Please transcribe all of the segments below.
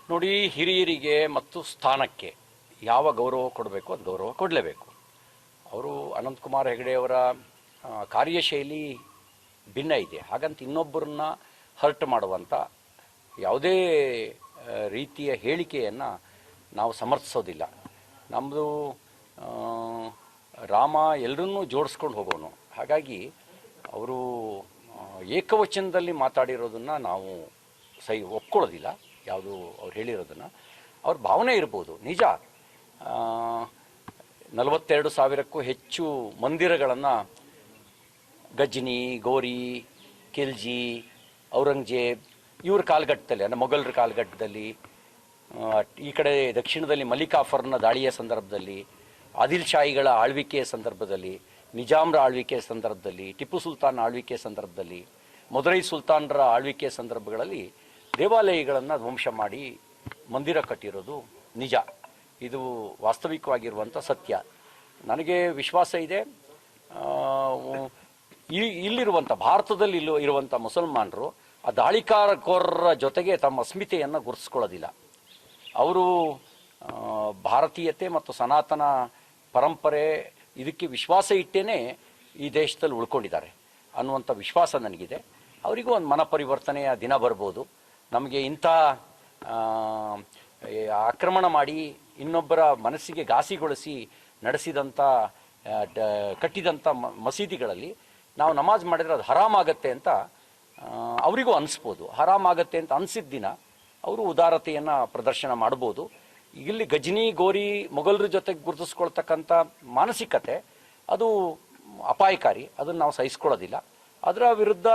ನೋಡಿ, ಹಿರಿಯರಿಗೆ ಮತ್ತು ಸ್ಥಾನಕ್ಕೆ ಯಾವ ಗೌರವ ಕೊಡಬೇಕು ಅದು ಗೌರವ ಕೊಡಲೇಬೇಕು. ಅವರು ಅನಂತಕುಮಾರ್ ಹೆಗಡೆಯವರ ಕಾರ್ಯಶೈಲಿ ಭಿನ್ನ ಇದೆ. ಹಾಗಂತ ಇನ್ನೊಬ್ಬರನ್ನ ಹರ್ಟ್ ಮಾಡುವಂಥ ಯಾವುದೇ ರೀತಿಯ ಹೇಳಿಕೆಯನ್ನು ನಾವು ಸಮರ್ಥಿಸೋದಿಲ್ಲ. ನಮ್ಮದು ರಾಮ ಎಲ್ಲರನ್ನೂ ಜೋಡಿಸ್ಕೊಂಡು ಹೋಗೋನು. ಹಾಗಾಗಿ ಅವರು ಏಕವಚನದಲ್ಲಿ ಮಾತಾಡಿರೋದನ್ನು ನಾವು ಒಪ್ಕೊಳ್ಳೋದಿಲ್ಲ. ಯಾವುದು ಅವ್ರು ಹೇಳಿರೋದನ್ನು, ಅವ್ರ ಭಾವನೆ ಇರ್ಬೋದು, ನಿಜ. 42,000ಕ್ಕೂ ಹೆಚ್ಚು ಮಂದಿರಗಳನ್ನು ಗಜ್ನಿ, ಗೋರಿ, ಖಿಲ್ಜಿ, ಔರಂಗಜೇಬ್ ಇವ್ರ ಕಾಲಘಟ್ಟದಲ್ಲಿ, ಅಂದರೆ ಮೊಘಲರ ಕಾಲಘಟ್ಟದಲ್ಲಿ, ಈ ಕಡೆ ದಕ್ಷಿಣದಲ್ಲಿ ಮಲಿಕಾಫರ್ನ ದಾಳಿಯ ಸಂದರ್ಭದಲ್ಲಿ, ಆದಿಲ್ ಶಾಹಿಗಳ ಆಳ್ವಿಕೆಯ ಸಂದರ್ಭದಲ್ಲಿ, ನಿಜಾಮ್ರ ಆಳ್ವಿಕೆಯ ಸಂದರ್ಭದಲ್ಲಿ, ಟಿಪ್ಪು ಸುಲ್ತಾನ್ ಆಳ್ವಿಕೆಯ ಸಂದರ್ಭದಲ್ಲಿ, ಮದುರೈ ಸುಲ್ತಾನರ ಆಳ್ವಿಕೆಯ ಸಂದರ್ಭಗಳಲ್ಲಿ ದೇವಾಲಯಗಳನ್ನು ಧ್ವಂಸ ಮಾಡಿ ಮಂದಿರ ಕಟ್ಟಿರೋದು ನಿಜ. ಇದು ವಾಸ್ತವಿಕವಾಗಿರುವಂಥ ಸತ್ಯ. ನನಗೆ ವಿಶ್ವಾಸ ಇದೆ, ಇಲ್ಲಿರುವಂಥ ಭಾರತದಲ್ಲಿ ಇರುವಂಥ ಮುಸಲ್ಮಾನರು ಆ ದಾಳಿಕೋರರ ಜೊತೆಗೆ ತಮ್ಮ ಅಸ್ಮಿತೆಯನ್ನು ಗುರುತಿಸ್ಕೊಳ್ಳೋದಿಲ್ಲ. ಅವರು ಭಾರತೀಯತೆ ಮತ್ತು ಸನಾತನ ಪರಂಪರೆ ಇದಕ್ಕೆ ವಿಶ್ವಾಸ ಇಟ್ಟೇನೆ ಈ ದೇಶದಲ್ಲಿ ಉಳ್ಕೊಂಡಿದ್ದಾರೆ ಅನ್ನುವಂಥ ವಿಶ್ವಾಸ ನನಗಿದೆ. ಅವರಿಗೂ ಒಂದು ಮನ ಪರಿವರ್ತನೆಯ ದಿನ ಬರ್ಬೋದು. ನಮಗೆ ಇಂಥ ಆಕ್ರಮಣ ಮಾಡಿ ಇನ್ನೊಬ್ಬರ ಮನಸ್ಸಿಗೆ ಘಾಸಿಗೊಳಿಸಿ ನಡೆಸಿದಂಥ ಕಟ್ಟಿದಂಥ ಮಸೀದಿಗಳಲ್ಲಿ ನಾವು ನಮಾಜ್ ಮಾಡಿದರೆ ಅದು ಹರಾಮಾಗತ್ತೆ ಅಂತ ಅವರಿಗೂ ಅನಿಸ್ಬೋದು. ಹರಾಮಾಗತ್ತೆ ಅಂತ ಅನಿಸಿದ ದಿನ ಅವರು ಉದಾರತೆಯನ್ನು ಪ್ರದರ್ಶನ ಮಾಡ್ಬೋದು. ಇಲ್ಲಿ ಗಜ್ನಿ, ಗೋರಿ, ಮೊಘಲರ ಜೊತೆಗೆ ಗುರುತಿಸ್ಕೊಳ್ತಕ್ಕಂಥ ಮಾನಸಿಕತೆ ಅದು ಅಪಾಯಕಾರಿ. ಅದನ್ನು ನಾವು ಸಹಿಸ್ಕೊಳ್ಳೋದಿಲ್ಲ. ಅದರ ವಿರುದ್ಧ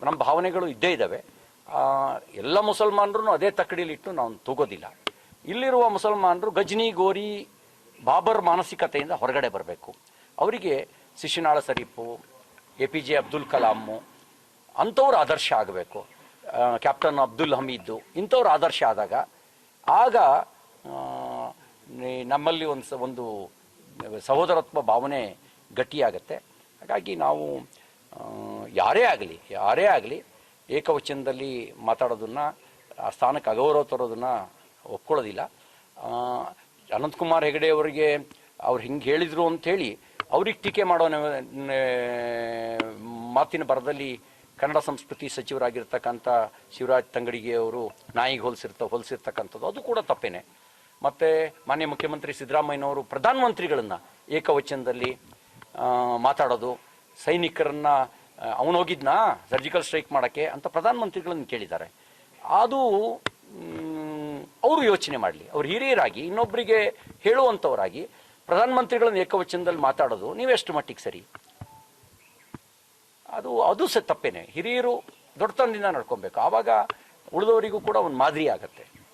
ನಮ್ಮ ಭಾವನೆಗಳು ಇದ್ದೇ ಇದ್ದಾವೆ. ಎಲ್ಲ ಮುಸಲ್ಮಾನರು ಅದೇ ತಕ್ಕಡಿಲಿಟ್ಟು ನಾವು ತೂಗೋದಿಲ್ಲ. ಇಲ್ಲಿರುವ ಮುಸಲ್ಮಾನರು ಗಜ್ನಿ, ಗೋರಿ, ಬಾಬರ್ ಮಾನಸಿಕತೆಯಿಂದ ಹೊರಗಡೆ ಬರಬೇಕು. ಅವರಿಗೆ ಶಿಶುನಾಳ ಶರೀಫು, APJ ಅಬ್ದುಲ್ ಕಲಾಮು ಅಂಥವ್ರು ಆದರ್ಶ ಆಗಬೇಕು. ಕ್ಯಾಪ್ಟನ್ ಅಬ್ದುಲ್ ಹಮೀದು ಇಂಥವ್ರು ಆದರ್ಶ ಆಗ ನಮ್ಮಲ್ಲಿ ಒಂದು ಸಹೋದರತ್ವ ಭಾವನೆ ಗಟ್ಟಿಯಾಗತ್ತೆ. ಹಾಗಾಗಿ ನಾವು ಯಾರೇ ಆಗಲಿ ಏಕವಚನದಲ್ಲಿ ಮಾತಾಡೋದನ್ನು, ಆ ಸ್ಥಾನಕ್ಕೆ ಅಗೌರವ ತರೋದನ್ನು ಒಪ್ಕೊಳ್ಳೋದಿಲ್ಲ. ಅನಂತಕುಮಾರ್ ಹೆಗಡೆ ಅವರಿಗೆ ಅವ್ರು ಹಿಂಗೆ ಹೇಳಿದರು ಅಂಥೇಳಿ ಅವ್ರಿಗೆ ಟೀಕೆ ಮಾಡೋ ಮಾತಿನ ಬರದಲ್ಲಿ ಕನ್ನಡ ಸಂಸ್ಕೃತಿ ಸಚಿವರಾಗಿರ್ತಕ್ಕಂಥ ಶಿವರಾಜ್ ತಂಗಡಿಗೆ ಅವರು ನಾಯಿಗೆ ಹೋಲಿಸಿರ್ತಕ್ಕಂಥದ್ದು ಅದು ಕೂಡ ತಪ್ಪೇನೆ. ಮತ್ತು ಮಾನ್ಯ ಮುಖ್ಯಮಂತ್ರಿ ಸಿದ್ದರಾಮಯ್ಯನವರು ಪ್ರಧಾನಮಂತ್ರಿಗಳನ್ನು ಏಕವಚನದಲ್ಲಿ ಮಾತಾಡೋದು, ಸೈನಿಕರನ್ನು ಅವನೋಗಿದ್ನಾ ಸರ್ಜಿಕಲ್ ಸ್ಟ್ರೈಕ್ ಮಾಡೋಕ್ಕೆ ಅಂತ ಪ್ರಧಾನಮಂತ್ರಿಗಳನ್ನು ಕೇಳಿದ್ದಾರೆ. ಅದು ಅವರು ಯೋಚನೆ ಮಾಡಲಿ. ಅವ್ರು ಹಿರಿಯರಾಗಿ ಇನ್ನೊಬ್ಬರಿಗೆ ಹೇಳುವಂಥವರಾಗಿ ಪ್ರಧಾನಮಂತ್ರಿಗಳನ್ನು ಏಕವಚನದಲ್ಲಿ ಮಾತಾಡೋದು ನೀವೆಷ್ಟು ಮಟ್ಟಿಗೆ ಸರಿ? ಅದು ತಪ್ಪೇನೆ. ಹಿರಿಯರು ದೊಡ್ಡತನದಿಂದ ನಡ್ಕೊಬೇಕು. ಆವಾಗ ಉಳಿದವರಿಗೂ ಕೂಡ ಒಂದು ಮಾದರಿ ಆಗತ್ತೆ.